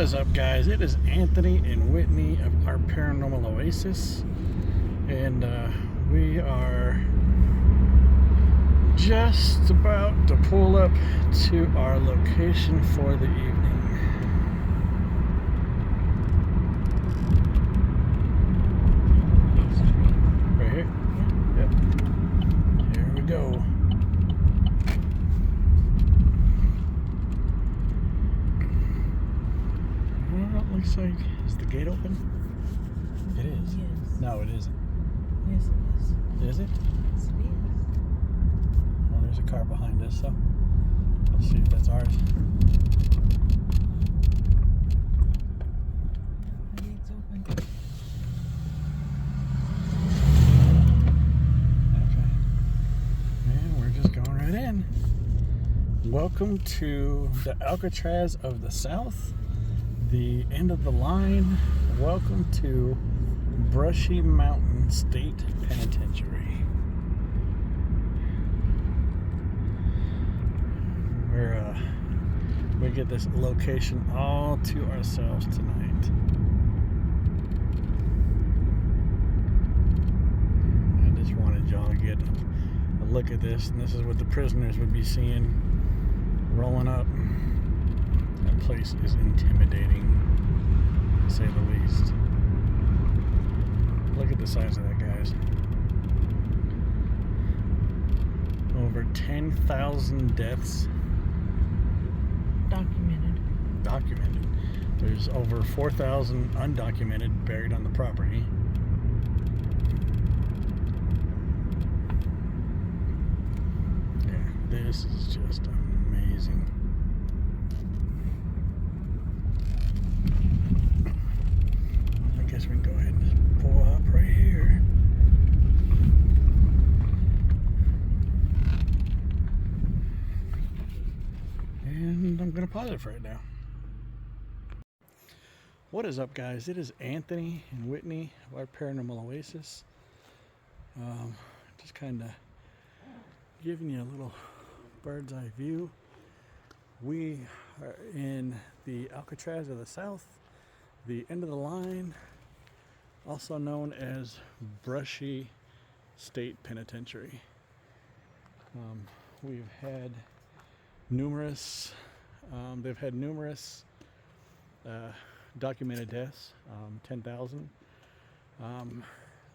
is up, guys? It is Anthony and Whitney of our Paranormal Oasis, and we are just about to pull up to our location for the evening. Right here? Yep. Here we go. Well, it looks like, is the gate open? It is. Yes. No, it isn't. Yes, it is. Is it? Yes, it is. Well, there's a car behind us, so let's see if that's ours. The gate's open. Okay. And we're just going right in. Welcome to the Alcatraz of the South, the end of the line. Welcome to Brushy Mountain State Penitentiary. We get this location all to ourselves tonight. I just wanted y'all to get a look at this, and this is what the prisoners would be seeing rolling up. That place is intimidating, to say the least. Look at the size of that, guys. Over 10,000 deaths documented. There's over 4,000 undocumented buried on the property. Yeah, this is just amazing. I guess we can go ahead and just pull up right here. And I'm going to pause it for right now. What is up, guys? It is Anthony and Whitney of our Paranormal Oasis. Just kind of giving you a little bird's eye view. We are in the Alcatraz of the South, the end of the line, also known as Brushy State Penitentiary. We've had numerous, they've had numerous documented deaths, 10,000. I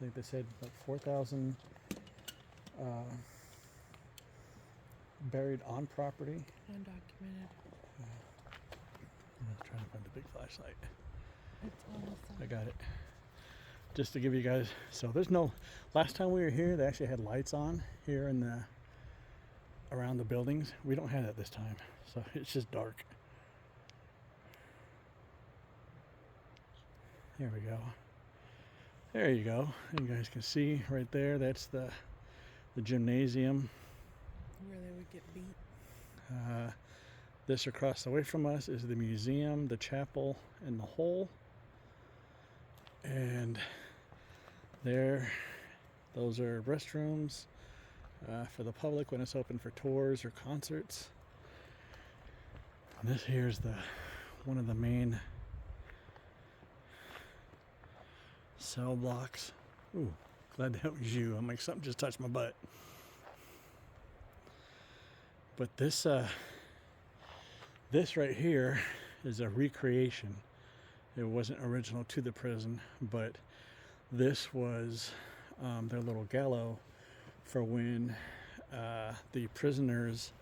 think they said about 4,000 buried on property. Undocumented. I'm trying to find the big flashlight. It's on the side. I got it. Just to give you guys, so there's no, last time we were here, they actually had lights on here in the, around the buildings. We don't have that this time, so it's just dark. There we go. There you go. You guys can see right there, that's the gymnasium. Where they would get beat. This across the way from us is the museum, the chapel, and the hole. And there, those are restrooms for the public when it's open for tours or concerts. And this here's one of the main cell blocks. Ooh, glad that was you. I'm like, something just touched my butt. But this right here is a recreation. It wasn't original to the prison, but this was their little gallows for when the prisoners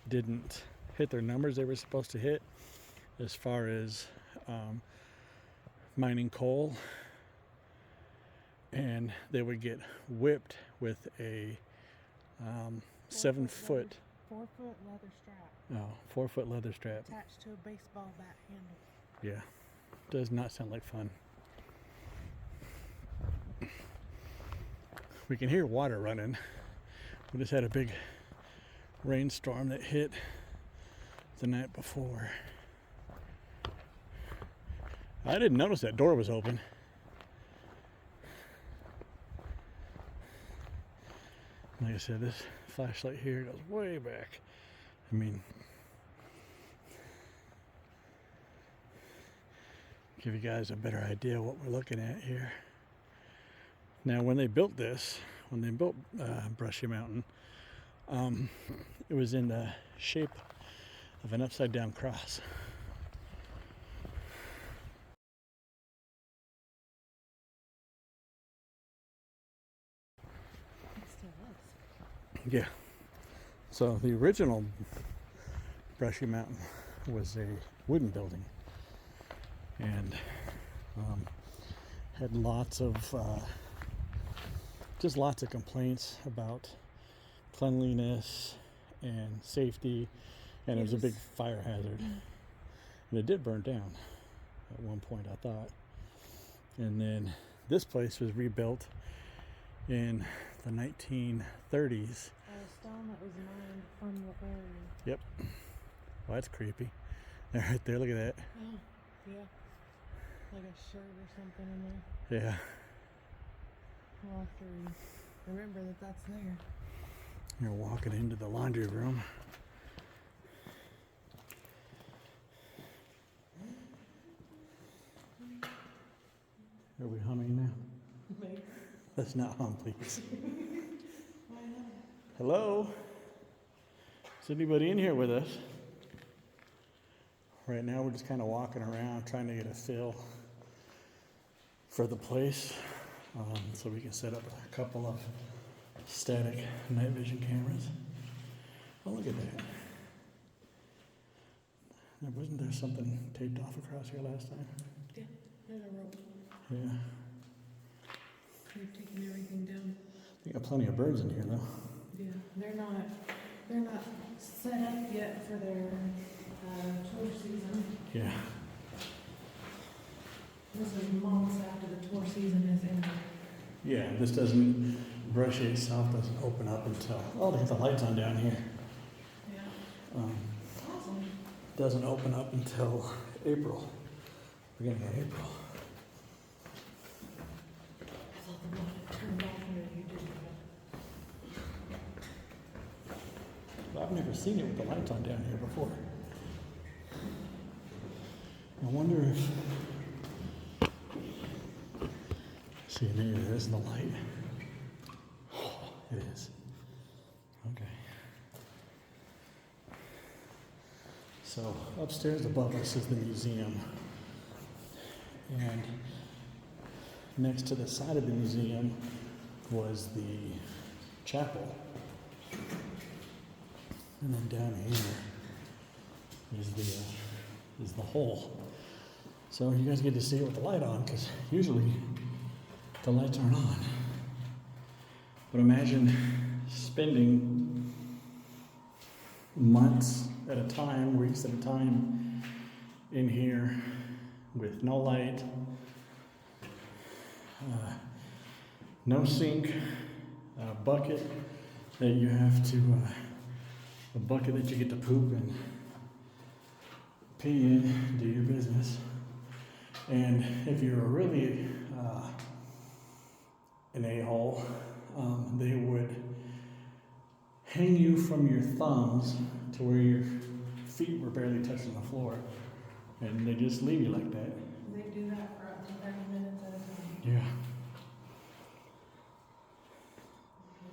didn't hit their numbers they were supposed to hit as far as mining coal, and they would get whipped with a 7-foot 4-foot leather strap. no 4-foot leather strap Attached to a baseball bat handle. Yeah, does not sound like fun. We can hear water running. We just had a big rainstorm that hit the night before. I didn't notice that door was open. Like I said, this flashlight here goes way back. I mean, give you guys a better idea what we're looking at here. Now, when they built this, when they built Brushy Mountain, it was in the shape of an upside down cross. It still is. Yeah. So the original Brushy Mountain was a wooden building, and had lots of just lots of complaints about cleanliness and safety, and it was a big fire hazard. And it did burn down at one point, I thought. And then this place was rebuilt in the 1930s. A stone that was mined from the area. Yep. Well, that's creepy. Right there, look at that. Oh, yeah. Like a shirt or something in there. Yeah. I'll have to remember that that's there. You're walking into the laundry room. Are we humming now? Maybe. Let's not hum, please. Why not? Hello? Is anybody in here with us? Right now we're just kind of walking around trying to get a feel for the place, so we can set up a couple of static night vision cameras. Oh, look at that. Wasn't there something taped off across here last time? Yeah, there's a rope. Yeah. They've taken everything down. We got plenty of birds in here though. Yeah, they're not set up yet for their tour season. Yeah. This is months after the tour season has ended. Yeah, this Brushy itself doesn't open up until, oh, they have the lights on down here. Yeah. Awesome. Doesn't open up until April, beginning of April. I thought the one that turned off when you did that. I've never seen it with the lights on down here before. I wonder if, see, maybe there isn't a light. Oh, it is. Okay. So upstairs above us is the museum. And next to the side of the museum was the chapel. And then down here is the hole. So you guys get to see it with the light on, because usually the lights aren't on. But imagine spending months at a time, weeks at a time, in here with no light, no sink, a bucket that you have to, a bucket that you get to poop and pee in, do your business. And if you're really an a-hole, they would hang you from your thumbs to where your feet were barely touching the floor. And they just leave you like that. They do that for up to 30 minutes at a time. Yeah.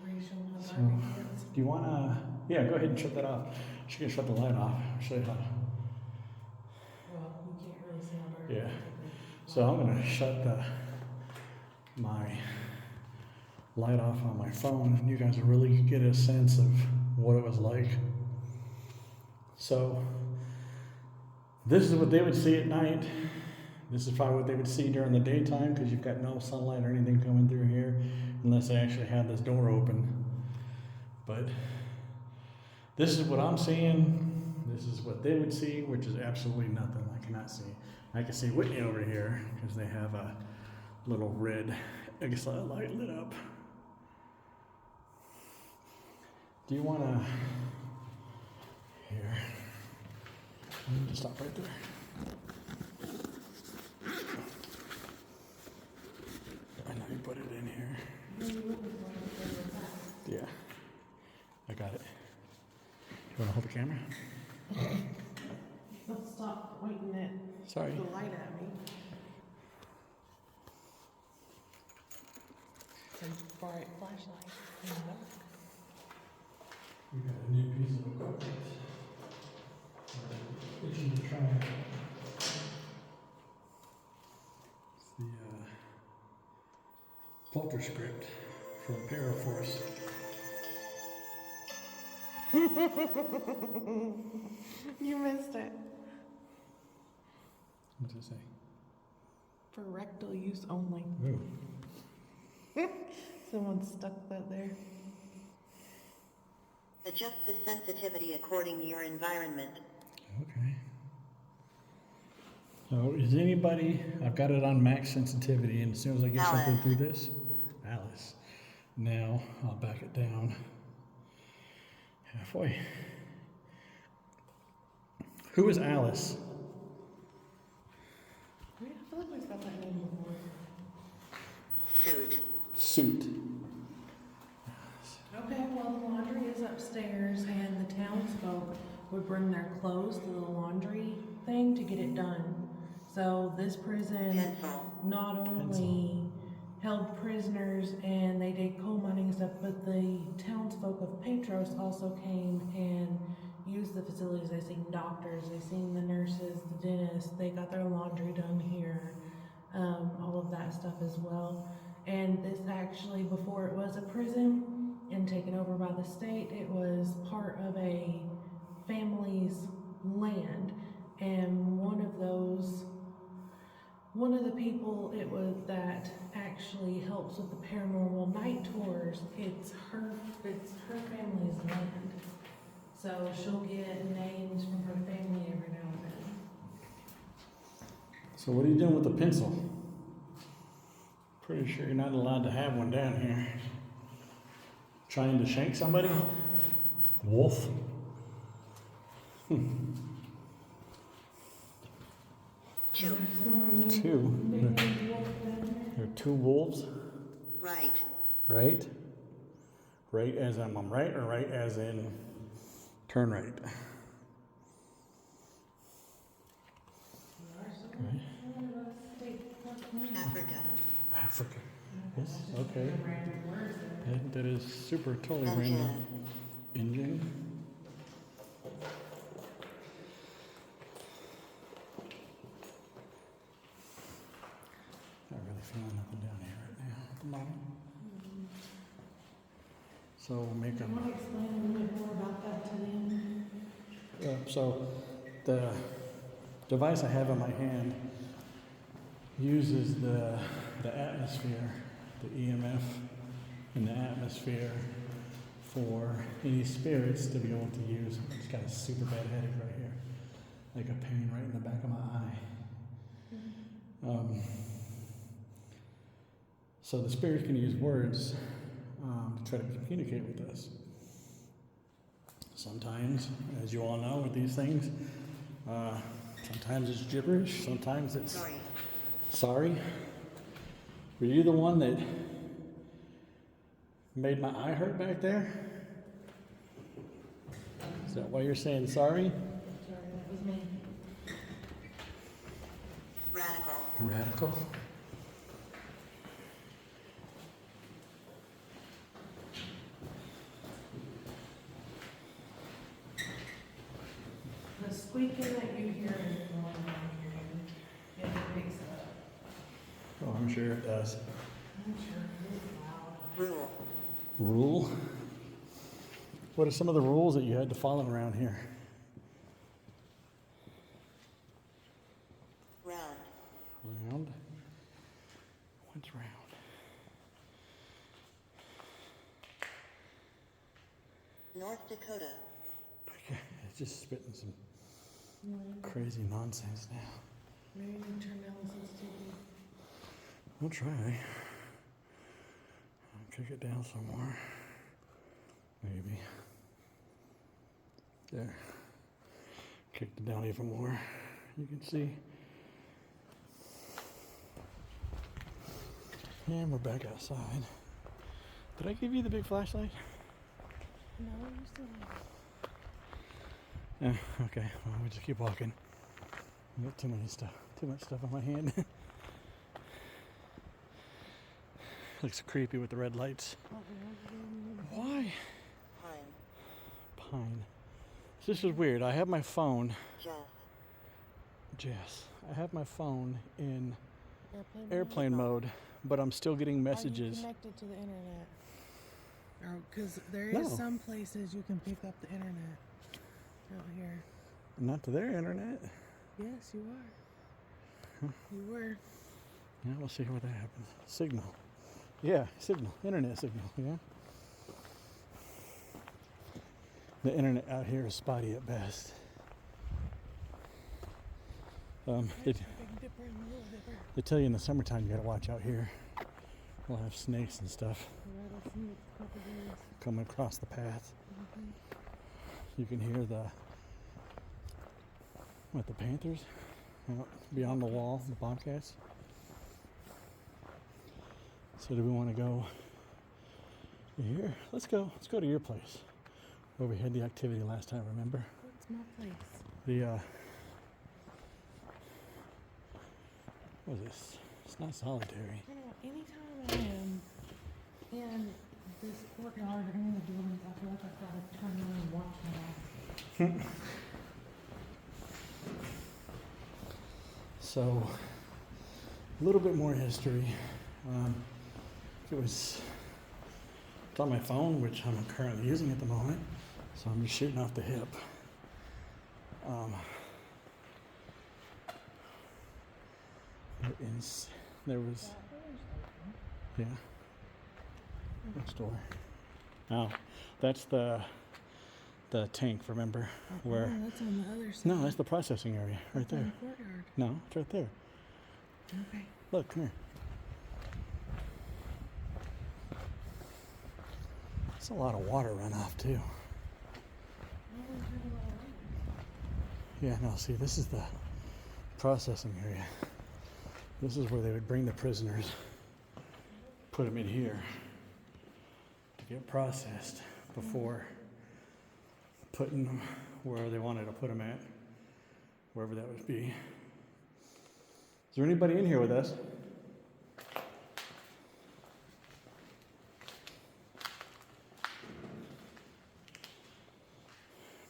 Racial So, harmonies. do you want to, yeah, go ahead and shut that off. She can shut the light off. I'll show you how to. Well, you can't really see how dark it Yeah. is. So I'm going to shut my light off on my phone, and you guys will really get a sense of what it was like. So this is what they would see at night. This is probably what they would see during the daytime, because you've got no sunlight or anything coming through here unless they actually had this door open. But this is what I'm seeing. This is what they would see, which is absolutely nothing. I cannot see. I can see Whitney over here because they have a little red extra light lit up. Do you want to, here, let me just stop right there. I know you put it in here. Yeah, I got it. You want to hold the camera? Don't stop pointing it Sorry. the light at me. Some bright flashlight in the dark. We got a new piece of equipment. We're itching to try it. It's the Polter script from Paraforce. You missed it. What's it say? For rectal use only. Ooh. Someone stuck that there. Adjust the sensitivity according to your environment. Okay. So is anybody, I've got it on max sensitivity, and as soon as I get something Alice. through this, Alice. Now I'll back it down halfway. Who is Alice? I feel like we've got that name before. Suit. Suit. Okay, well, the laundry is upstairs, and the townsfolk would bring their clothes to the laundry thing to get it done. So this prison Pencil. not only held prisoners and they did coal mining and stuff, but the townsfolk of Petros also came and used the facilities. They seen doctors, they seen the nurses, the dentists, they got their laundry done here, all of that stuff as well. And this actually, before it was a prison and taken over by the state, it was part of a family's land. And one of the people it was that actually helps with the paranormal night tours, it's her family's land. So she'll get names from her family every now and then. So what are you doing with the pencil? Pretty sure you're not allowed to have one down here. Trying to shank somebody? Wolf? Two. Two. There are two wolves, Right. right? Right as in I'm right, or right as in turn right? Okay. Africa. Africa. Yes, okay. That is super totally random. Engine. Not really feeling nothing down here right now at the moment. So we'll make Do a. you want to explain a little bit more about that to them? So the device I have in my hand uses the atmosphere, the EMF in the atmosphere for any spirits to be able to use. I just got a super bad headache right here, like a pain right in the back of my eye. So the spirits can use words to try to communicate with us. Sometimes, as you all know with these things, sometimes it's gibberish, sometimes it's Sorry. sorry. Were you the one that made my eye hurt back there? Is that why you're saying sorry? Sorry, that was me. Radical. Radical. The squeaking that you hear is going on here. It picks it up. Oh, I'm sure it does. I'm sure it's loud. Rule. Rule? What are some of the rules that you had to follow around here? Round. Round? What's round? North Dakota. Okay, it's just spitting some crazy nonsense now. Maybe you can turn down the sensitivity. We'll try. Kick it down some more. Maybe. There. Kicked it down even more. You can see. And we're back outside. Did I give you the big flashlight? No, you still Yeah, okay. Well, we just keep walking. I got too much stuff on my hand. Looks creepy with the red lights. Why? Pine. This is weird. I have my phone. Jess. I have my phone in airplane mode, but I'm still getting messages. Are you connected to the internet? Because there is some places you can pick up the internet out here. Not to their internet. Yes, you are. You were. Yeah, we'll see what that happens. Signal. Yeah, signal. Internet signal, yeah. The internet out here is spotty at best. They tell you in the summertime you gotta watch out here. We'll have snakes and stuff coming across the path. You can hear the panthers out beyond the wall, the bobcats. So do we want to go here? Let's go to your place where we had the activity last time, remember? What's my place? What is this? It's not solitary. You know, anytime I am in this courtyard or any of the buildings, I feel like I've got to turn around and watch my eyes. So, a little bit more history. It's on my phone, which I'm currently using at the moment, so I'm just shooting off the hip. There was, next door. Oh, that's the tank, remember? Where? Oh, that's on the other side. No, that's the processing area, right there. In the courtyard. No, it's right there. Okay. Look, come here. It's a lot of water runoff too. Yeah, no, see, this is the processing area. This is where they would bring the prisoners, put them in here to get processed before putting them where they wanted to put them at, wherever that would be. Is there anybody in here with us?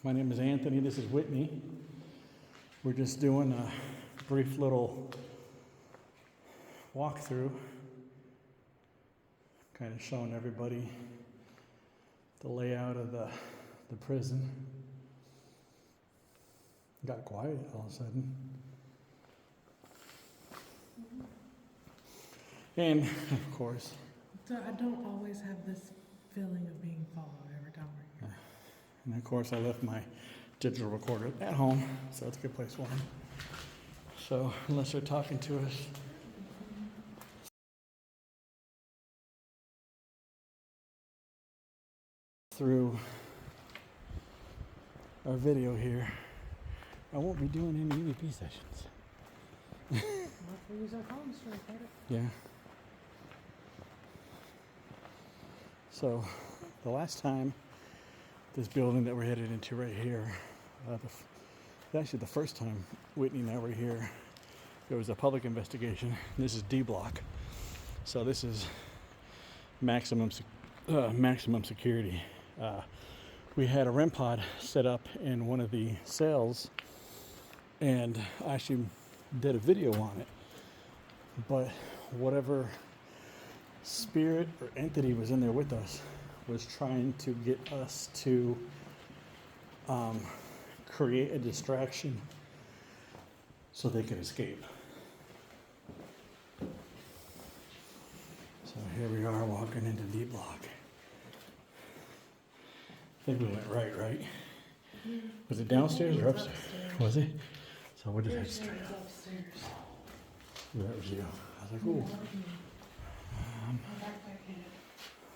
My name is Anthony, this is Whitney. We're just doing a brief little walkthrough, kind of showing everybody the layout of the prison. Got quiet all of a sudden. And of course, So I don't always have this feeling of being followed every time we're here. and of course I left my digital recorder at home, so it's a good place for them. So unless they're talking to us, through our video here, I won't be doing any EVP sessions. Well, if we use our phones to record it. Yeah. So, the last time this building that we're headed into right here, actually the first time Whitney and I were here, there was a public investigation. This is D block. So this is maximum security. We had a REM pod set up in one of the cells, and I actually did a video on it. But whatever spirit or entity was in there with us was trying to get us to create a distraction so they could escape. So here we are walking into D block. I think we went right? Was it downstairs or upstairs? Was it? So we'll just head straight up. Upstairs. That was you. I was like, ooh.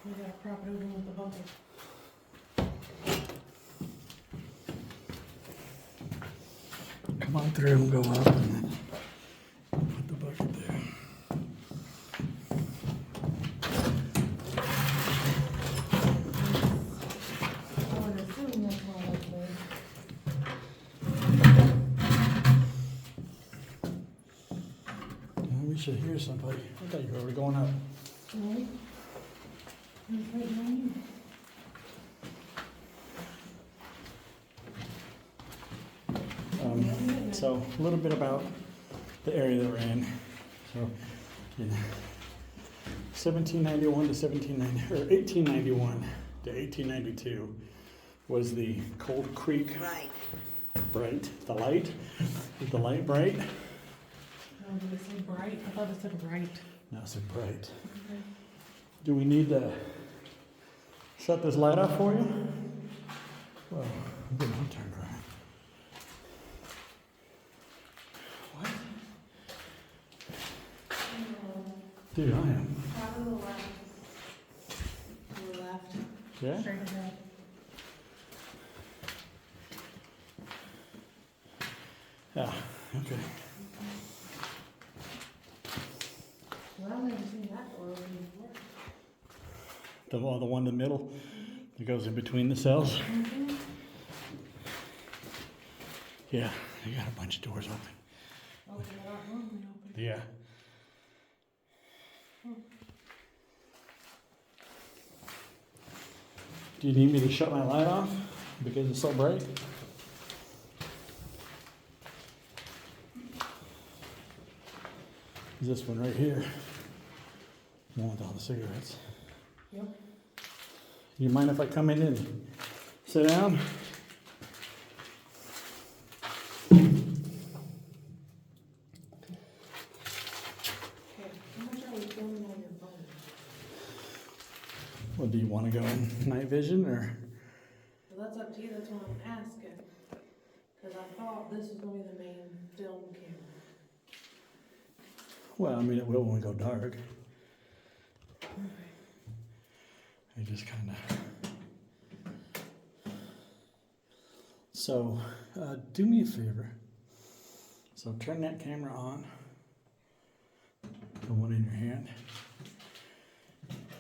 We got a property over with the bucket. Come on through and go up and then put the bucket there. I would assume that's why that's there. We should hear somebody. I thought you were already going up. No? I'm waiting on you. So a little bit about the area that we're in. So, in 1791 to 1790, or 1891 to 1892 was the Cold Creek Right. Bright. The light? Is the light bright? No, did it say bright? I thought it said right. No, it's bright. Okay. Do we need to shut this light off for you? Well, I'm getting turned around. What? Dude, I am. Out of the left. To the left. Yeah? Straight ahead. Yeah, okay. Well, I've never seen that door open before. The one in the middle that goes in between the cells? Mm-hmm. Yeah, they got a bunch of doors open. Oh, they're not normally open. Yeah. Do you need me to shut my light off because it's so bright? Is this one right here? The one with all the cigarettes. Yep. You mind if I come in and sit down? Okay. How much are we filming on your phone? Well, do you want to go in night vision or? Well, that's up to you. That's what I'm asking. Because I thought this was going to be the main film camera. Well, I mean, it will when we go dark. Okay. I just kind of. So, do me a favor. So, turn that camera on. The one in your hand.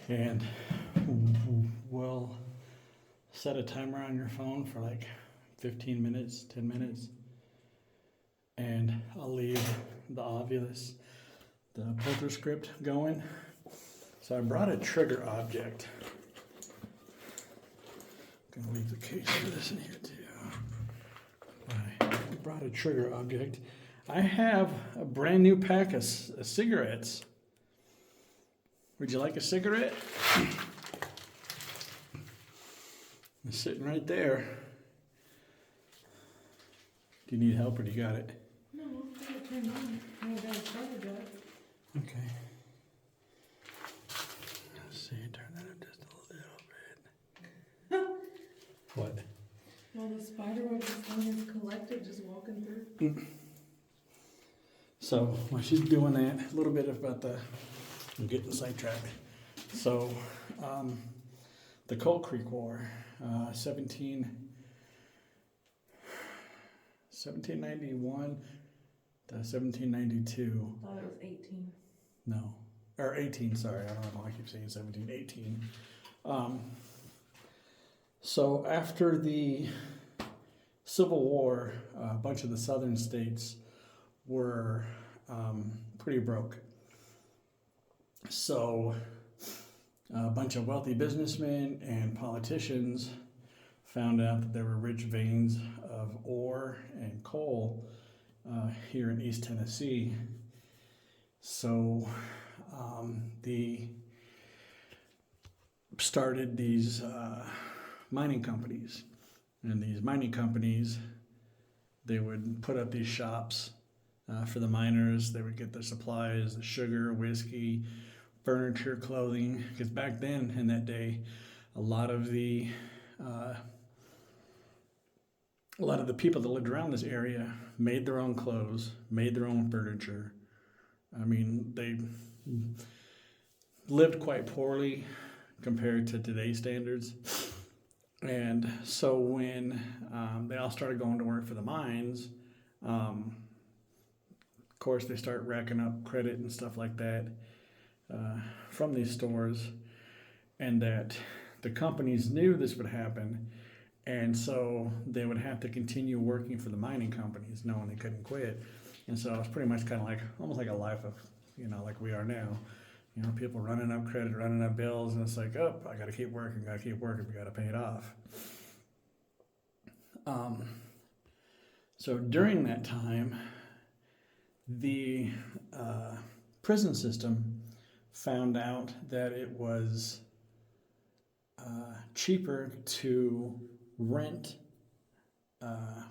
And we'll set a timer on your phone for like 15 minutes, 10 minutes. And I'll leave the obvious, the filter script going. So I brought a trigger object. I'm gonna leave the case for this in here too. I brought a trigger object. I have a brand new pack of cigarettes. Would you like a cigarette? It's sitting right there. Do you need help or do you got it? No, I'm going to turn on. No, it doesn't start yet. Okay. Let's see, turn that up just a little bit. What? Well, the spider web is collected just walking through. So while she's doing that, a little bit about I'm getting sidetracked. So, the Cold Creek War, 1791 to 1792. I thought it was 18. No, or 18, sorry, I don't know why I keep saying 17, 18. So after the Civil War, a bunch of the southern states were pretty broke. So a bunch of wealthy businessmen and politicians found out that there were rich veins of ore and coal here in East Tennessee. So they started these mining companies. And these mining companies, they would put up these shops for the miners. They would get their supplies, the sugar, whiskey, furniture, clothing. Because back then, in that day, a lot of the people that lived around this area made their own clothes, made their own furniture. I mean, they lived quite poorly compared to today's standards. And so when they all started going to work for the mines, of course, they start racking up credit and stuff like that from these stores, and that the companies knew this would happen, and so they would have to continue working for the mining companies, knowing they couldn't quit. And so it's pretty much kind of like almost like a life of, like we are now. You know, people running up credit, running up bills, and it's like, oh, I got to keep working, we got to pay it off. So during that time, the prison system found out that it was cheaper to rent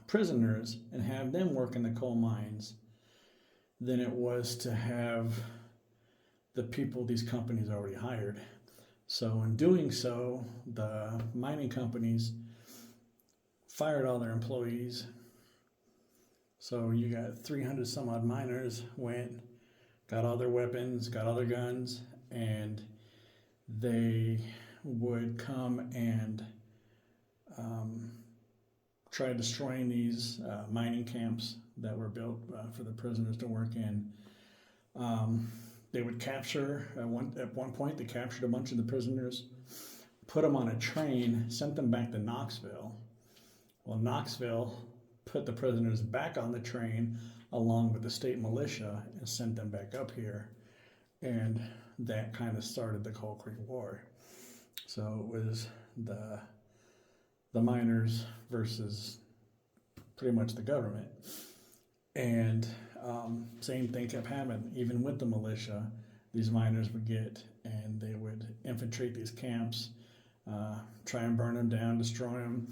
prisoners and have them work in the coal mines than it was to have the people these companies already hired. So in doing so, the mining companies fired all their employees. So you got 300 some odd miners went, got all their weapons, got all their guns, and they would come and try destroying these mining camps that were built for the prisoners to work in. They would capture, at one point, they captured a bunch of the prisoners, put them on a train, sent them back to Knoxville. Well, Knoxville put the prisoners back on the train along with the state militia and sent them back up here. And that kind of started the Coal Creek War. So it was the miners versus pretty much the government. And same thing kept happening. Even with the militia, these miners would get and they would infiltrate these camps, try and burn them down, destroy them.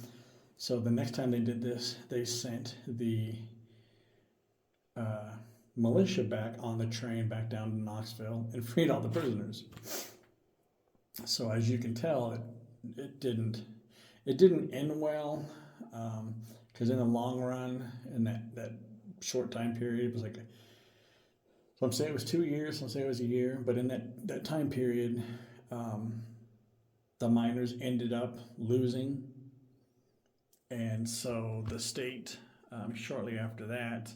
So the next time they did this, they sent the militia back on the train back down to Knoxville and freed all the prisoners. So as you can tell, it didn't end well, because in the long run, in that short time period, it was like, some say it was 2 years, some say it was a year, but in that time period, the miners ended up losing. And so the state, shortly after that,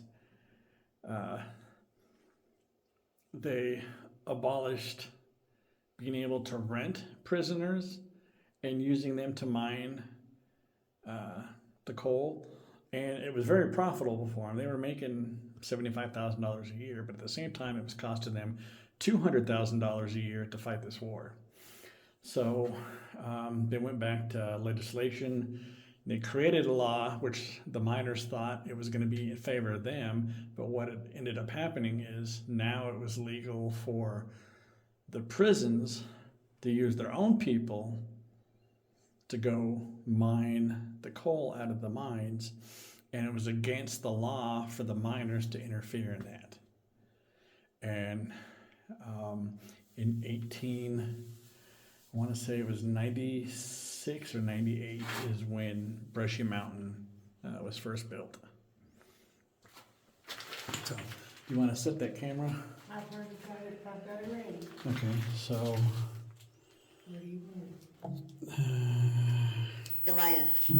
they abolished being able to rent prisoners and using them to mine the coal. And it was very profitable for them. They were making $75,000 a year, but at the same time, it was costing them $200,000 a year to fight this war. So they went back to legislation. They created a law which the miners thought it was going to be in favor of them, but what it ended up happening is now it was legal for the prisons to use their own people to go mine the coal out of the mines, and it was against the law for the miners to interfere in that. And in I want to say it was 96 or 98 is when Brushy Mountain was first built. So, you want to set that camera? I've already got it, I've got it ready. Okay, so Where do you want Elias.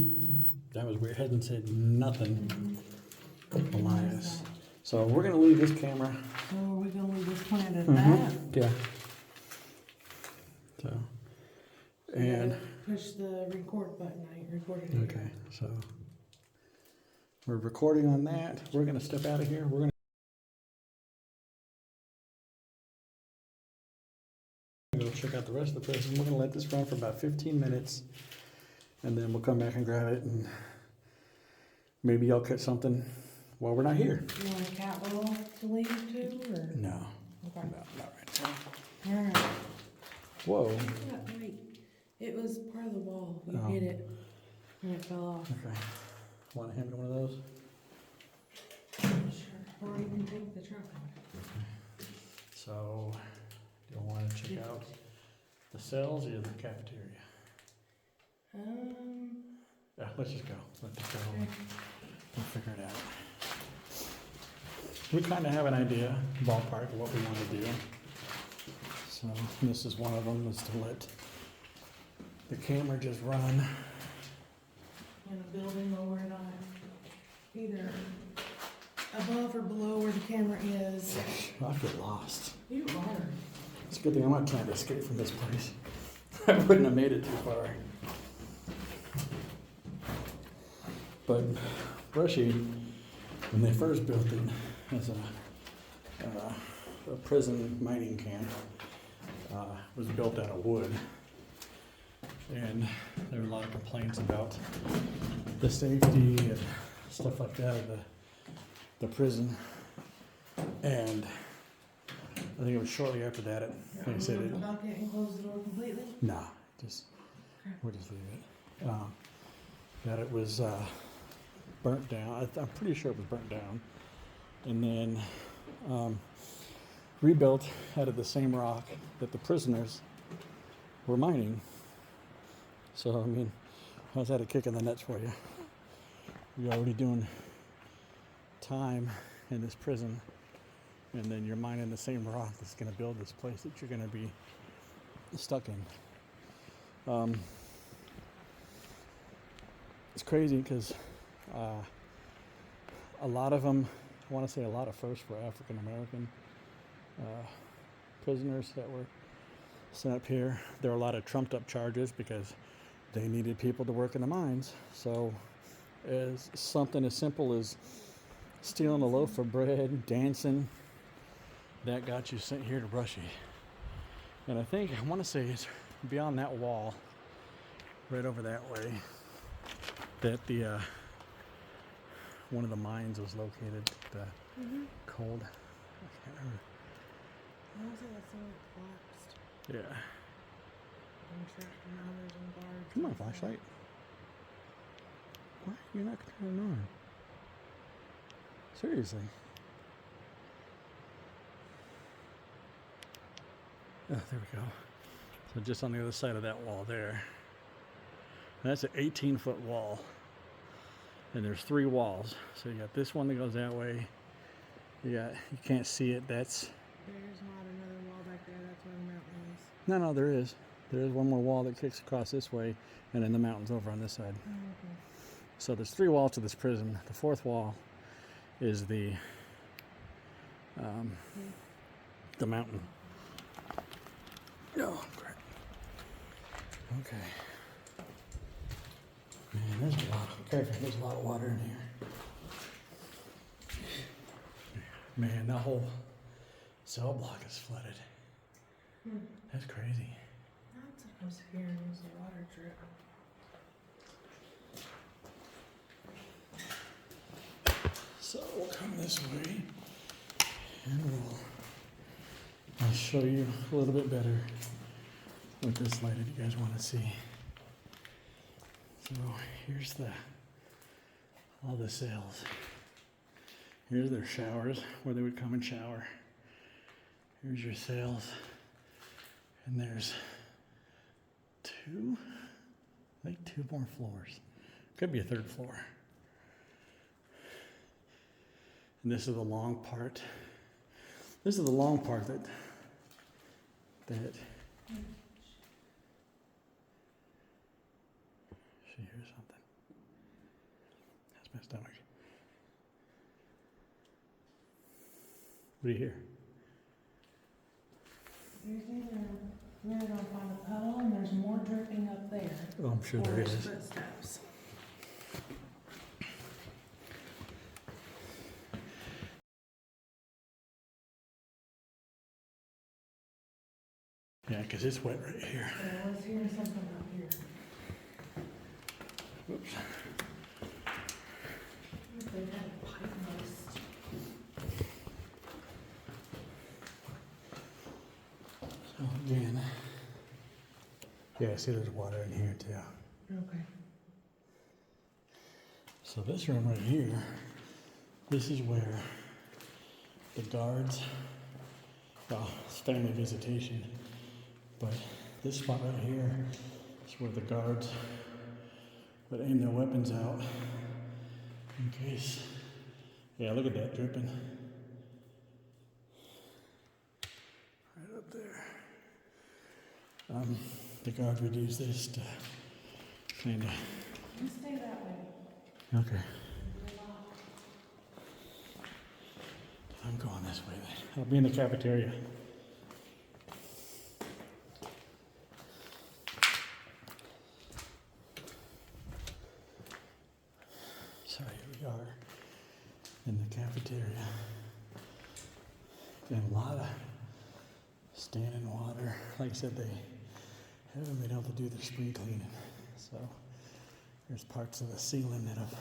that was weird. It hasn't said nothing. Elias. So we're gonna leave this camera. So are we gonna leave this plant at that? Yeah. So. And Push the record button, I ain't recording it. okay, so we're recording on that. We're gonna step out of here. We're gonna go check out the rest of the prison. We're gonna let this run for about 15 minutes, and then we'll come back and grab it, and maybe I'll catch something while we're not here. You want a cat roll to leave too, or? No, Okay. no, not right now. Alright. Whoa. Yeah, wait. It was part of the wall. You Oh. hit it and it fell off. Okay. Want to hand me one of those? Sure. Or you can take the truck. So, do you want to check out the cells or the cafeteria? Yeah, let's just go. Let's just go. We'll figure it out. We kind of have an idea, ballpark, of what we want to do. So this is one of them, is to let the camera just run. In a building or where not. Either above or below where the camera is. I get lost. You are. It's a good thing I'm not trying to escape from this place. I wouldn't have made it too far. But Brushy, when they first built it as a prison mining camp, was built out of wood. And there were a lot of complaints about the safety and stuff like that of the prison. And I think it was shortly after that, like I said, Lock it and close the door completely? nah, we'll just leave it. That it was burnt down. I'm pretty sure it was burnt down. And then rebuilt out of the same rock that the prisoners were mining. So, I mean, how's that a kick in the nuts for you? You're already doing time in this prison, and then you're mining the same rock that's going to build this place that you're going to be stuck in. It's crazy because a lot of them, I want to say a lot of firsts were African American prisoners that were sent up here. There were a lot of trumped up charges because they needed people to work in the mines. So as something as simple as stealing a loaf of bread, dancing, that got you sent here to Brushy. And I want to say it's beyond that wall, right over that way, that the one of the mines was located. The cold. I can't remember. I want to say that's when it collapsed. Yeah. And trapped and others and guards. Come on, flashlight. Why? You're not gonna turn it on. Seriously. Oh, there we go. So just on the other side of that wall there. And that's an 18-foot wall. And there's 3 walls. So you got this one that goes that way. You can't see it. That's There's not another wall back there. That's where the mountain is. no, there is. There is one more wall that kicks across this way, and then the mountain's over on this side. Oh, okay. So there's 3 walls to this prison. The 4th wall is the mountain. Oh, crap. Okay. Man, there's a lot of water in here. Man, that whole cell block is flooded. That's crazy. That's what I was hearing was the water drip. So we'll come this way, and I'll show you a little bit better with this light if you guys want to see. So here's all the cells. Here's their showers where they would come and shower. Here's your cells, and there's 2 more floors. Could be a 3rd floor. And this is the long part. This is the long part that she hears something. That's my stomach. What do you hear? There's we're gonna find a puddle and there's more dripping up there. Oh, I'm sure there Or is. footsteps. Yeah, because it's wet right here. Yeah, I was hearing something up here. Whoops. If they had a pipe bust. So again, yeah, see there's water in here too. Okay. So this room right here, this is where the guards, well, it's family visitation, but this spot right here is where the guards would aim their weapons out in case. Yeah, look at that dripping. Right up there. The guards would use this to kind of. You stay that way. Okay. I'm going this way then. I'll be in the cafeteria. So here we are in the cafeteria. And a lot of standing water. Like I said, they haven't been able to do their spring cleaning. So there's parts of the ceiling that have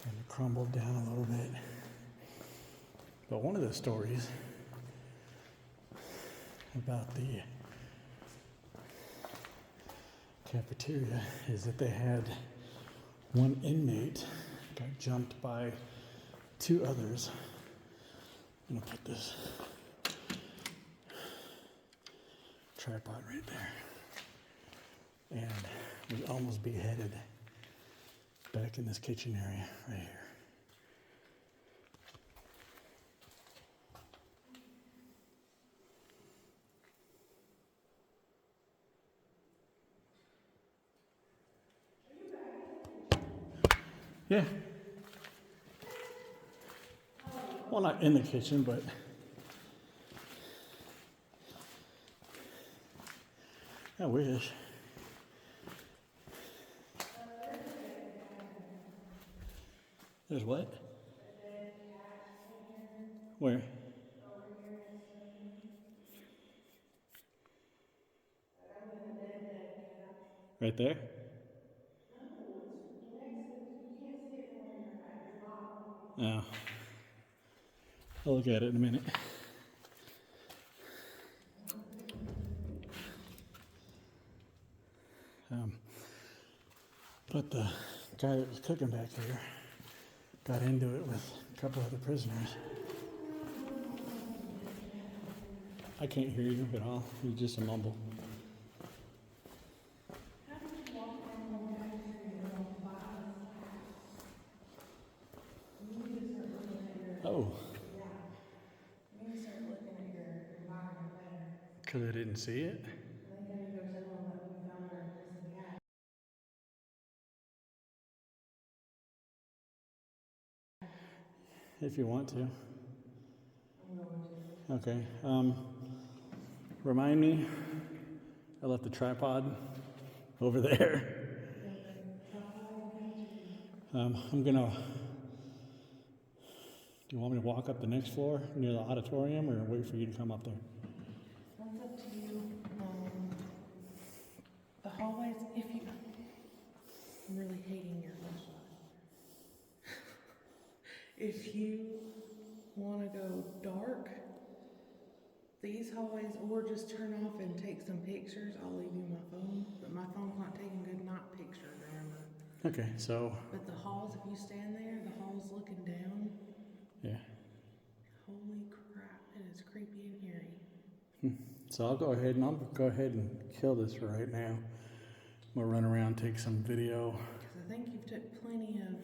kind of crumbled down a little bit. But one of the stories about the cafeteria is that they had one inmate got jumped by 2 others. I'm gonna put this tripod right there. And we almost beheaded back in this kitchen area right here. Yeah. Well, not in the kitchen, but I wish. There's what? Where? Right there? Oh. I'll look at it in a minute. But the guy that was cooking back there got into it with a couple other prisoners. I can't hear you at all. It's just a mumble. Oh. You need to start looking at your environment better. Because I didn't see it? I think I need to go tell them that we found our missing cat. If you want to. I'm going to. Okay. Remind me, I left the tripod over there. I'm gonna. Do you want me to walk up the next floor near the auditorium, or wait for you to come up there? That's up to you. The hallways, if you. I'm really hating your flashlight. If you want to go dark, these hallways, or just turn off and take some pictures, I'll leave you my phone. But my phone's not taking good night pictures, remember? Okay, so. But the halls, if you stand there, the hall's looking down. Yeah. Holy crap, it is creepy and eerie. So I'll go ahead and kill this for right now. We'll run around, take some video. Because I think you've took plenty of.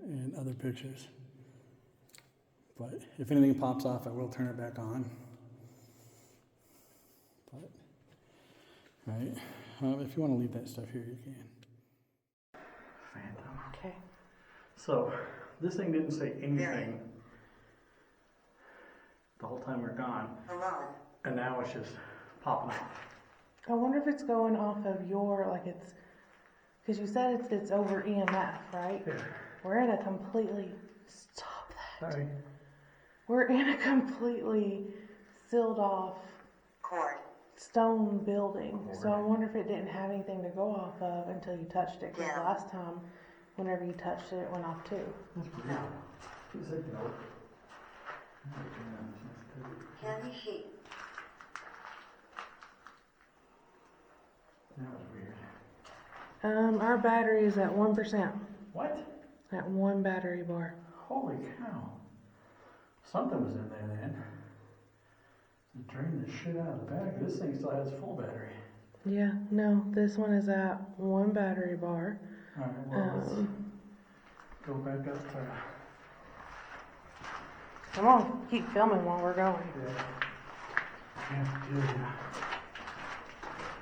And other pictures. But if anything pops off, I will turn it back on. But, right. If you want to leave that stuff here, you can. Phantom. Okay. So, this thing didn't say anything the whole time we're gone. Hello. And now it's just popping off. I wonder if it's going off of your, like it's, because you said it's over EMF, right? Yeah. We're in a completely, stop that. Sorry. We're in a completely sealed off Cord. stone building. So I wonder if it didn't have anything to go off of until you touched it. Because Yeah. last time, whenever you touched it, it went off too. That's weird. He said no. Candy sheet. That was weird. Our battery is at 1%. What? At one battery bar. Holy cow. Something was in there then. It drained the shit out of the battery. This thing still has full battery. Yeah, no, this one is at one battery bar. Alright, well, let's go back up to. Come on, keep filming while we're going. Yeah.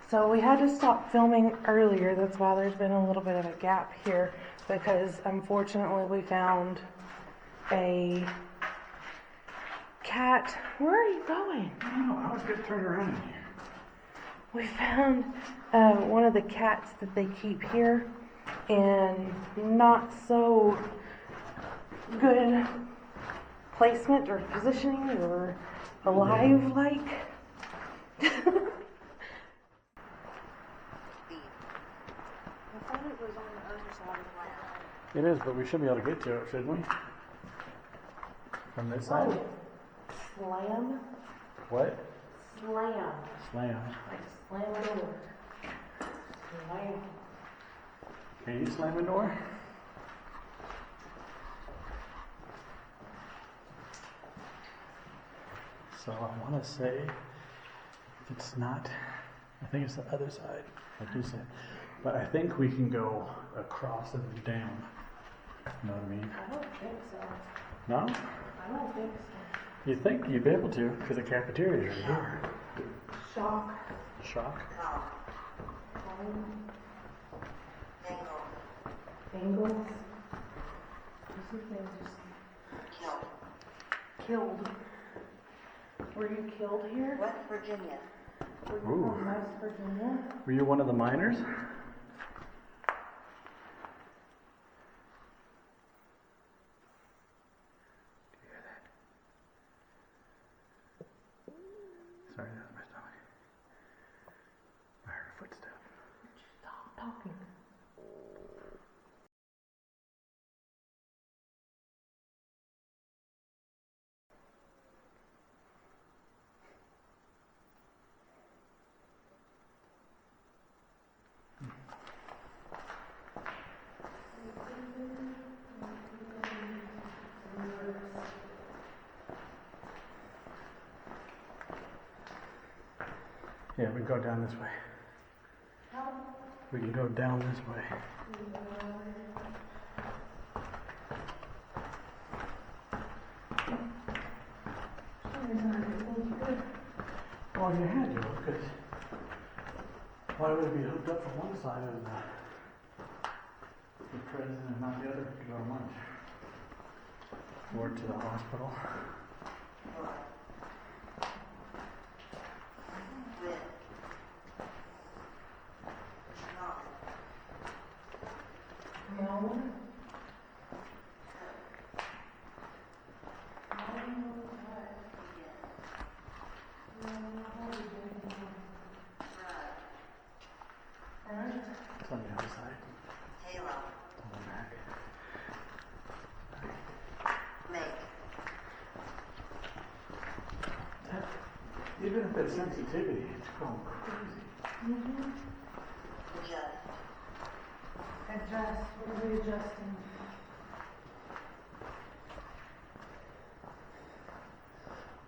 So we had to stop filming earlier. That's why there's been a little bit of a gap here, because unfortunately we found a cat. Where are you going? I don't know. I was going to turn around in here. We found one of the cats that they keep here, and not so good placement or positioning or alive like. B. I thought it was on the other side of the line. It is, but we should be able to get to it, shouldn't we? From this side? Slam. What? Slam. Slam. Like slam a door. Slam. Can you slam a door? So I want to say, if it's not, I think it's the other side, like you said. But I think we can go across and down. You know what I mean? I don't think so. No? I don't think so. You think you'd be able to, because the cafeteria is right here. Shock. Shock? Angles. This is just killed. Were you killed here? West Virginia. Were you Ooh. from West Virginia? Were you one of the miners? Sorry, that was my stomach. I heard a footstep. Stop talking. Yeah, we can go down this way. We can go down this way. Well, you had to, because why would it be hooked up from one side of the prison and not the other to go to lunch? Or to the hospital? It's on the other side. Halo. On the back. Make. Even if it's sensitivity, it's going crazy. Adjust. Adjust. What are we adjusting?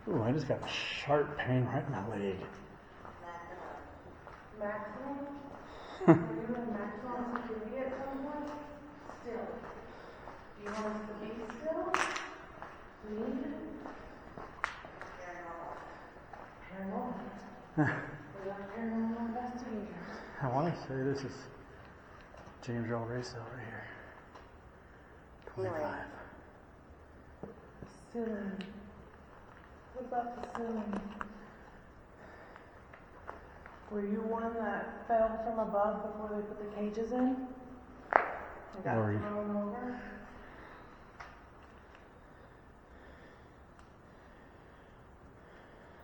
Ooh, I just got a sharp pain right in my leg. Maximum? Are you doing maximum sensitivity at some point? Still. Do you want us to be still? Need? Paranormal. We got paranormal investigators. I want to say this is James Earl Ray cell right here. 25. Ceiling. What about the ceiling? Were you one that fell from above before they put the cages in? And got Worried. thrown over?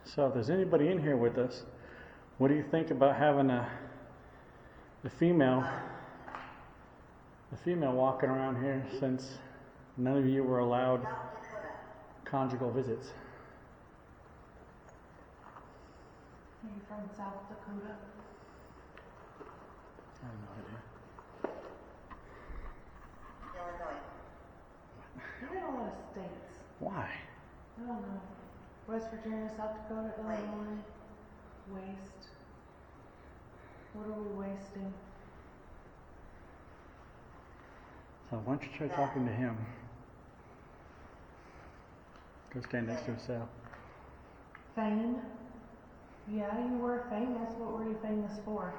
So if there's anybody in here with us, what do you think about having the female walking around here, since none of you were allowed conjugal visits? Are you from South Dakota? I have no idea. Illinois. You're in a lot of states. Why? I don't know. West Virginia, South Dakota, Illinois. Waste. What are we wasting? So why don't you try talking to him? Go stand next to his cell. Fame? Yeah, you were famous. What were you famous for?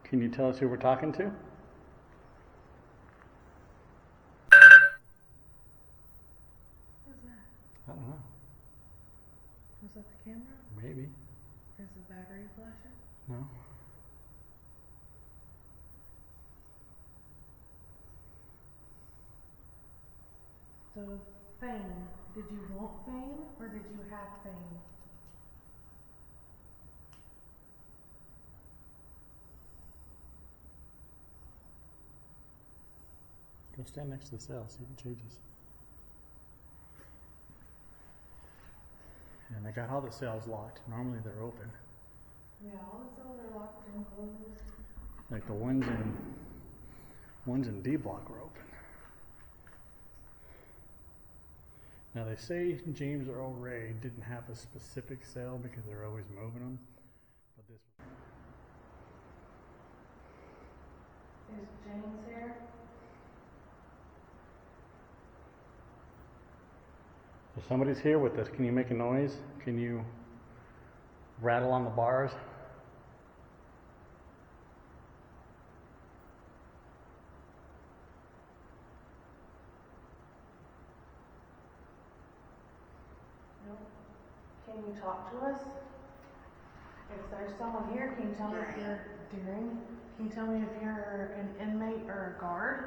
Can you tell us who we're talking to? Who's that? I don't know. Was that the camera? Maybe. Is the battery flashing? No. So, fame. Did you want fame or did you have fame? Go stand next to the cell, see if it changes. And they got all the cells locked. Normally they're open. Yeah, all the cells are locked and closed. Like the ones in D block were open. Now they say James Earl Ray didn't have a specific cell because they're always moving them. But this Is James here? If somebody's here with us, can you make a noise? Can you rattle on the bars? Nope. Can you talk to us? If there's someone here, can you tell me if you're Deering? Can you tell me if you're an inmate or a guard?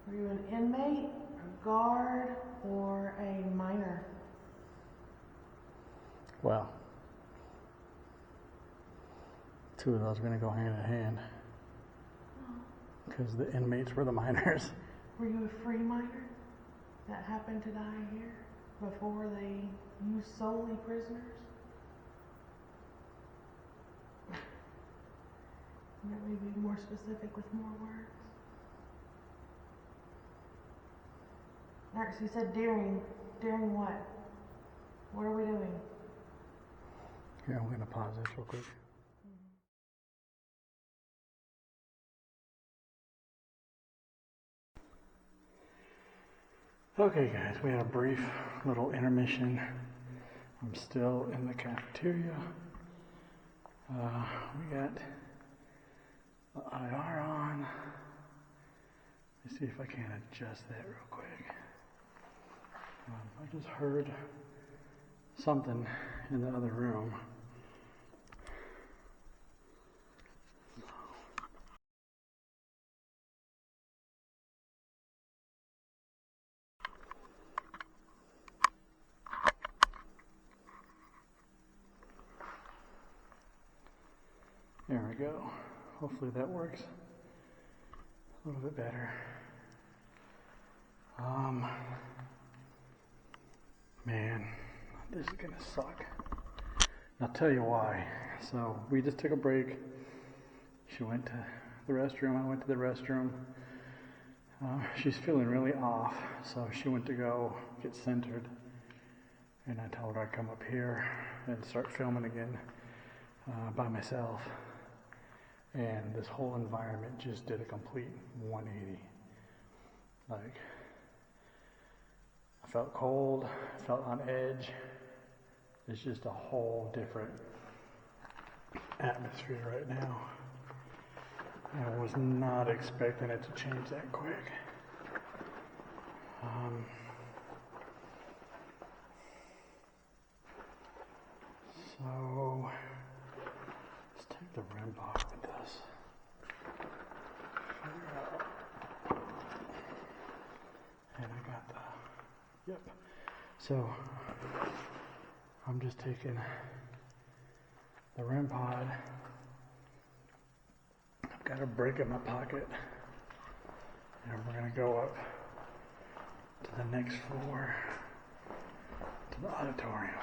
Are you an inmate, a guard, or a minor? Well, two of those are going to go hand in hand because the inmates were the minors. Were you a free minor that happened to die here before they used solely prisoners? That may be more specific with more words. Alright, so you said Deering. Deering what? What are we doing? Here, I'm going to pause this real quick. Okay guys, we had a brief little intermission. I'm still in the cafeteria. We got the IR on. Let's see if I can adjust that real quick. I just heard something in the other room. There we go. Hopefully that works a little bit better. Man, this is gonna suck. I'll tell you why. So we just took a break. She went to the restroom, I went to the restroom. She's feeling really off, so she went to go get centered. And I told her I'd come up here and start filming again by myself. And this whole environment just did a complete 180. Like, I felt cold, I felt on edge. It's just a whole different atmosphere right now. I was not expecting it to change that quick. So let's take the rim off with this. And I got the, yep. So I'm just taking the REM pod. I've got a brick in my pocket. And we're gonna go up to the next floor, to the auditorium.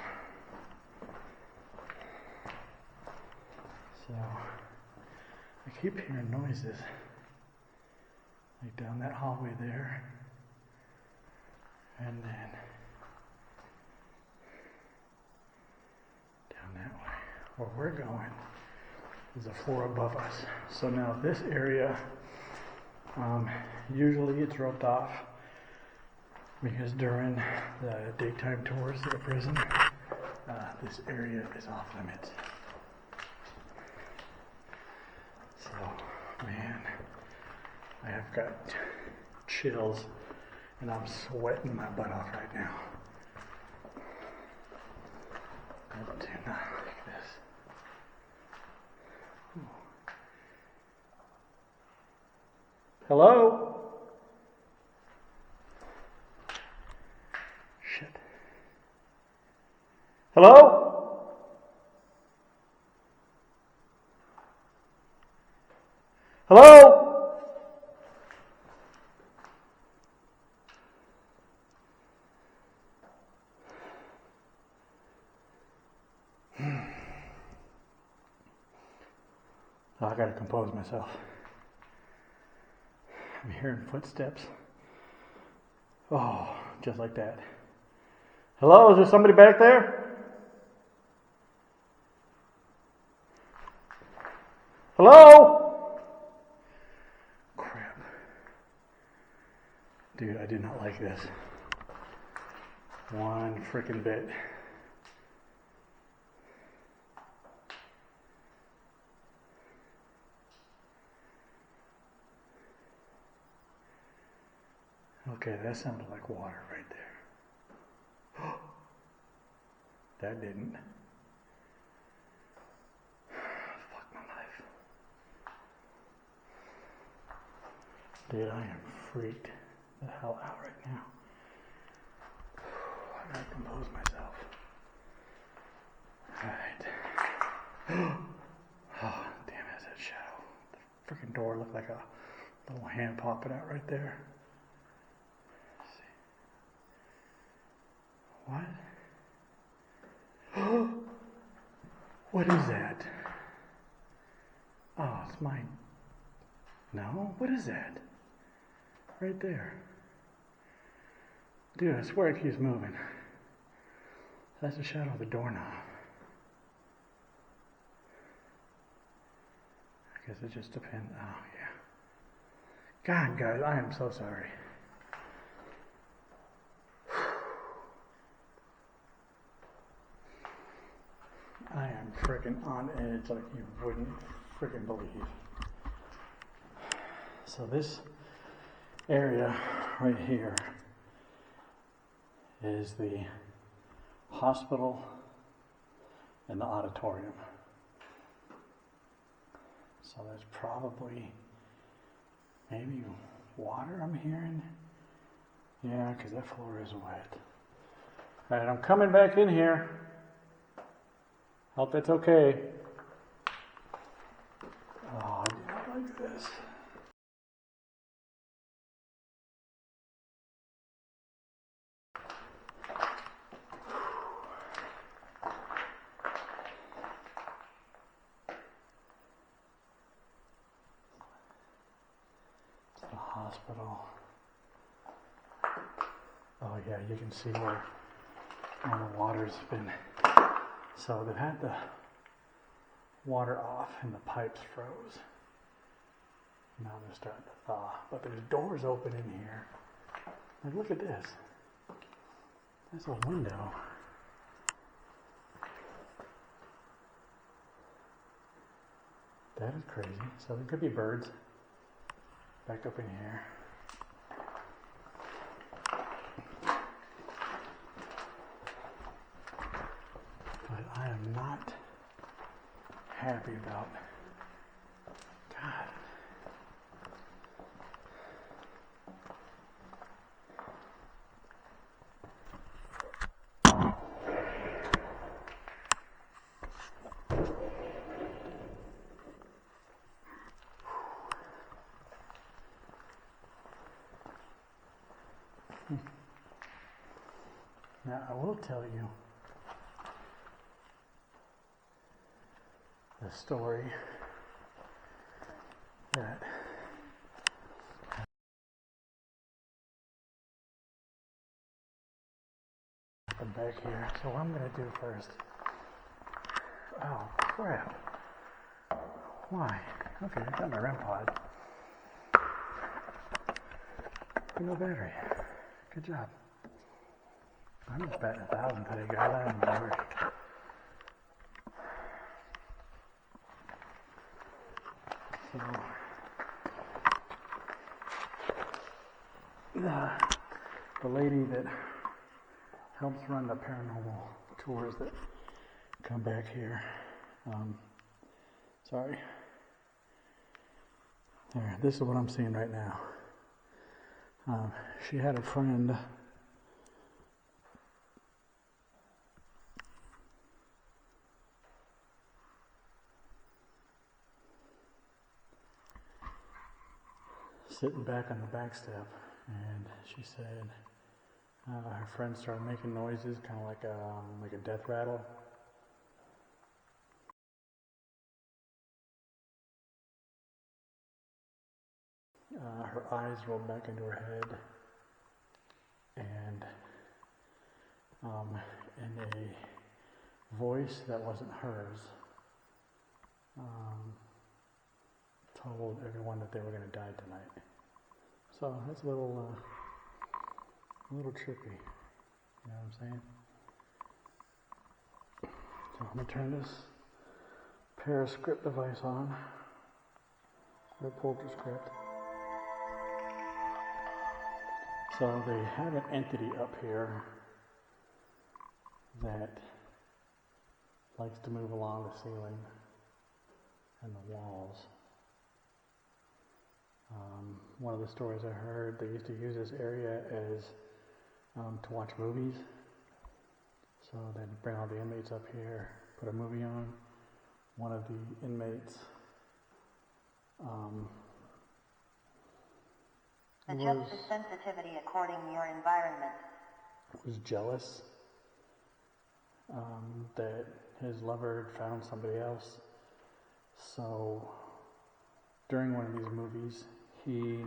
So I keep hearing noises, like down that hallway there, and then down that way. Where we're going is a floor above us. So now this area, usually it's roped off because during the daytime tours of the prison, this area is off limits. So, man, I have got chills and I'm sweating my butt off right now. I do not like this. Ooh. Hello? Hello? Hello? Oh, I gotta compose myself. I'm hearing footsteps. Oh, just like that. Hello, is there somebody back there? Hello? Crap. Dude, I did not like this. One freaking bit. Okay, that sounded like water right there. That didn't. Fuck my life. Dude, I am freaked the hell out right now. I gotta compose myself. Alright. Oh, damn, that's that shadow. The freaking door looked like a little hand popping out right there. Let's see. What? What is that? Oh, it's mine. No? What is that? Right there. Dude, I swear it keeps moving. That's the shadow of the doorknob. I guess it just depends. Oh, yeah. God, guys, I am so sorry. I am freaking on edge like you wouldn't freaking believe. So this area right here is the hospital and the auditorium. So there's probably maybe water I'm hearing. Yeah, because that floor is wet. Alright, I'm coming back in here. Hope that's okay. Oh, I do not like this. It's the hospital. Oh yeah, you can see where all the water's been. So they've had the water off and the pipes froze. Now they're starting to thaw. But there's doors open in here. Like, look at this. There's a window. That is crazy. So there could be birds back up in here. But I am not happy about. God. Now I will tell you the story that happened back here. So what I'm going to do first. Oh crap. Why? Okay, I got my REM pod. No battery. Good job. I'm just batting 1,000 today, guys. I am not worried. So, the lady that helps run the paranormal tours that come back here, sorry. There, this is what I'm seeing right now. She had a friend sitting back on the back step, and she said her friend started making noises, kind of like a death rattle. Her eyes rolled back into her head, and in a voice that wasn't hers, told everyone that they were going to die tonight. So it's a little trippy. You know what I'm saying? So I'm going to turn this periscript device on. The polterscript. So they have an entity up here that likes to move along the ceiling and the walls. One of the stories I heard, they used to use this area as to watch movies. So they'd bring all the inmates up here, put a movie on. One of the inmates Adjust the sensitivity according to your environment. was jealous that his lover had found somebody else. So during one of these movies, he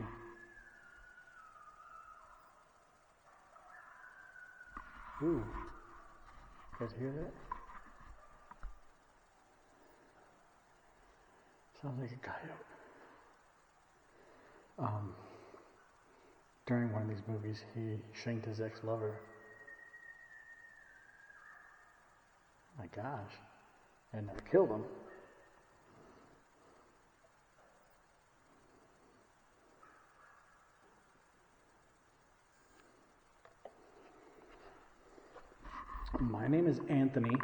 ooh, you guys hear that? Sounds like a coyote. During one of these movies, he shanked his ex-lover. My gosh, and never killed him. My name is Anthony.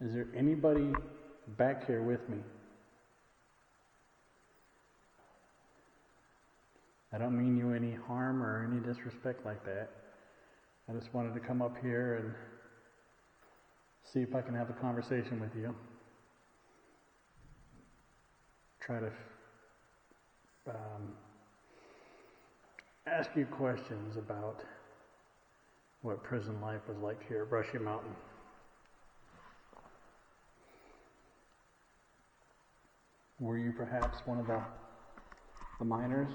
Is there anybody back here with me? I don't mean you any harm or any disrespect like that. I just wanted to come up here and see if I can have a conversation with you. Try to ask you questions about what prison life was like here at Brushy Mountain. Were you perhaps one of the miners?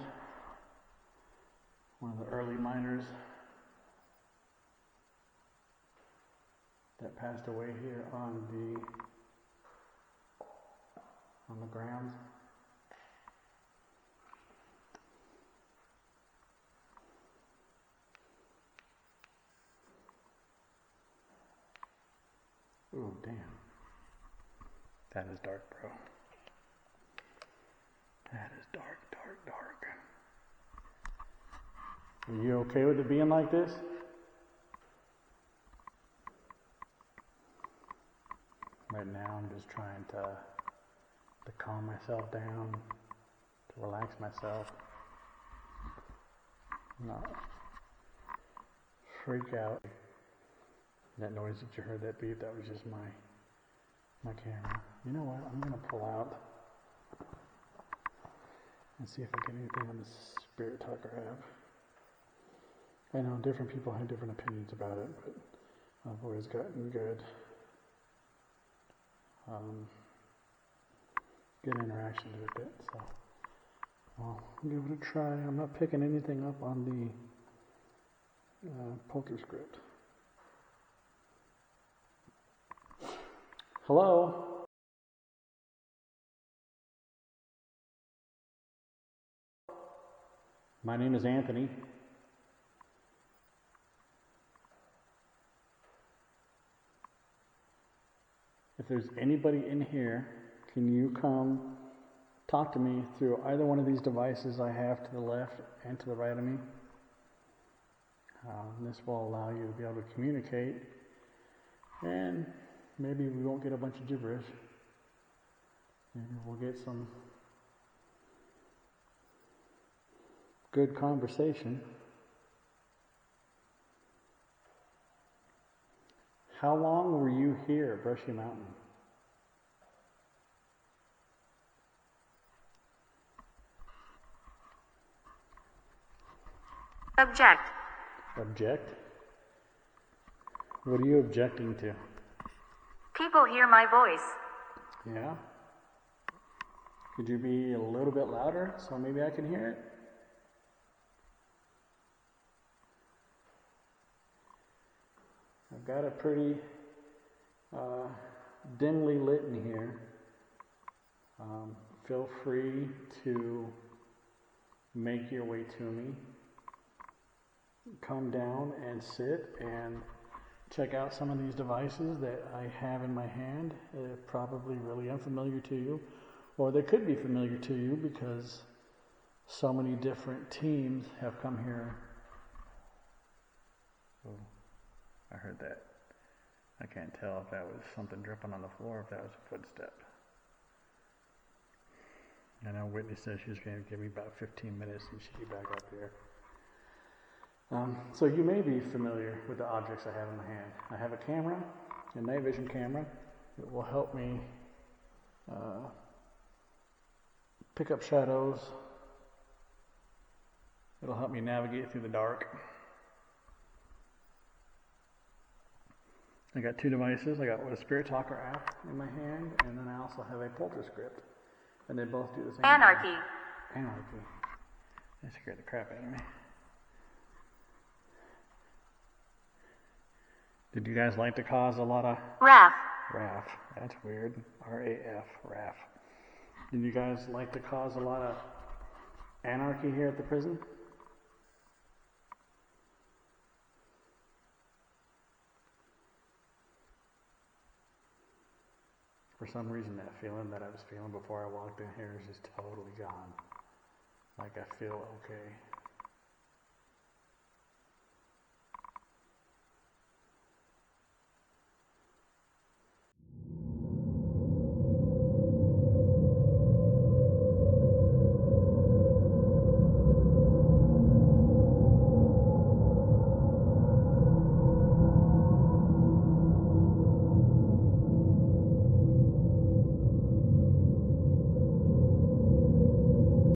One of the early miners that passed away here on the grounds? Ooh, damn. That is dark, bro. That is dark, dark, dark. Are you okay with it being like this? Right now I'm just trying to calm myself down, to relax myself, not freak out. That noise that you heard, that beep, that was just my camera. You know what, I'm going to pull out and see if I get anything on the Spirit Talker app. I know different people have different opinions about it, but I've always gotten good interactions with it, so I'll give it a try. I'm not picking anything up on the polterscript. Hello? My name is Anthony. If there's anybody in here, can you come talk to me through either one of these devices I have to the left and to the right of me? This will allow you to be able to communicate, and maybe we won't get a bunch of gibberish. Maybe we'll get some good conversation. How long were you here at Brushy Mountain? Object. Object? What are you objecting to? People hear my voice. Yeah? Could you be a little bit louder so maybe I can hear it? I've got it pretty dimly lit in here. Feel free to make your way to me. Come down and sit and check out some of these devices that I have in my hand. They're probably really unfamiliar to you, or they could be familiar to you because so many different teams have come here. Oh, I heard that. I can't tell if that was something dripping on the floor or if that was a footstep. I know Whitney says she's going to give me about 15 minutes and she'll be back up here. So you may be familiar with the objects I have in my hand. I have a camera, a night vision camera. It will help me pick up shadows. It'll help me navigate through the dark. I got two devices. I got a Spirit Talker app in my hand, and then I also have a Polter script. And they both do the same Anarchy. thing. Anarchy. That scared the crap out of me. Did you guys like to cause a lot of... RAF. RAF. That's weird. R-A-F. RAF. Did you guys like to cause a lot of anarchy here at the prison? For some reason, that feeling that I was feeling before I walked in here is just totally gone. Like I feel okay.